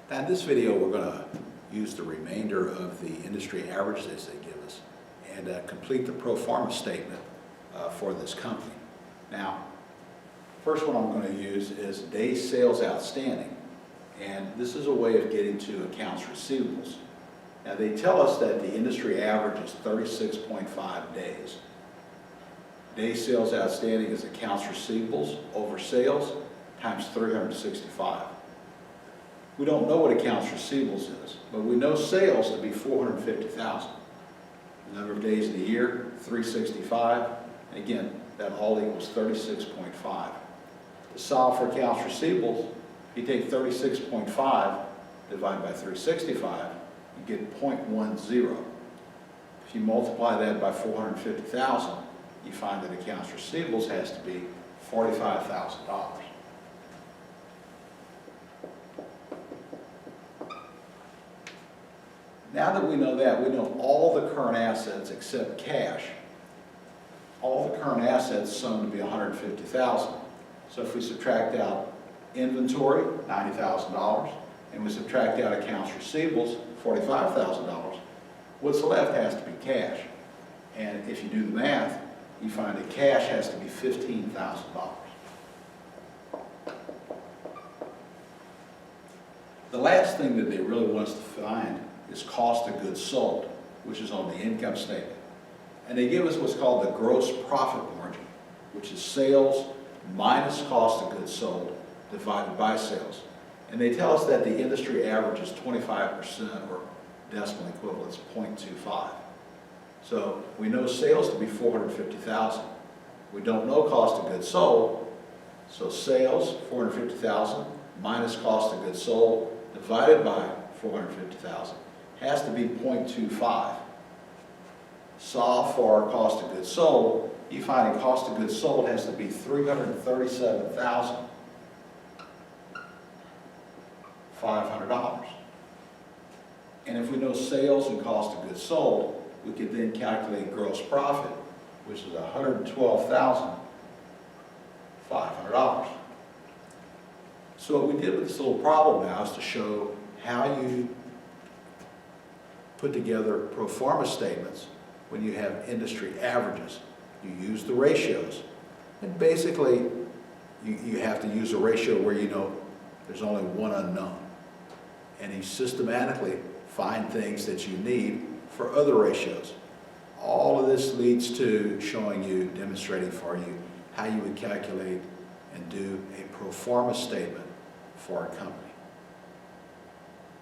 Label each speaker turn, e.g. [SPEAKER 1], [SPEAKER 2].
[SPEAKER 1] Now in this video we're going to use the remainder of the industry averages they give us and complete the pro forma statement for this company. Now, first one I'm going to use is days sales outstanding, and this is a way of getting to accounts receivables. Now they tell us that the industry average is 36.5 days. Days sales outstanding is accounts receivables over sales times 365. We don't know what accounts receivables is, but we know sales to be 450,000. The number of days in the year, 365. And again, that all equals 36.5. To solve for accounts receivables, you take 36.5 divided by 365, you get 0.10. If you multiply that by 450,000, you find that accounts receivables has to be $45,000. Now that we know that, we know all the current assets except cash. All the current assets sum to be $150,000. So if we subtract out inventory, $90,000, and we subtract out accounts receivables, $45,000, what's left has to be cash. And if you do the math, you find that cash has to be $15,000. The last thing that they really want us to find is cost of goods sold, which is on the income statement. And they give us what's called the gross profit margin, which is sales minus cost of goods sold divided by sales. And they tell us that the industry average is 25%, or decimal equivalent is 0.25. So we know sales to be 450,000. We don't know cost of goods sold, so sales, 450,000, minus cost of goods sold divided by 450,000 has to be 0.25. Solve for our cost of goods sold, you find a cost of goods sold has to be $337,500. And if we know sales and cost of goods sold, we could then calculate gross profit, which is $112,500. So what we did with this little problem now is to show how you put together pro forma statements when you have industry averages. You use the ratios. And basically, you have to use a ratio where you know there's only one unknown. And you systematically find things that you need for other ratios. All of this leads to showing you, demonstrating for you, how you would calculate and do a pro forma statement for a company.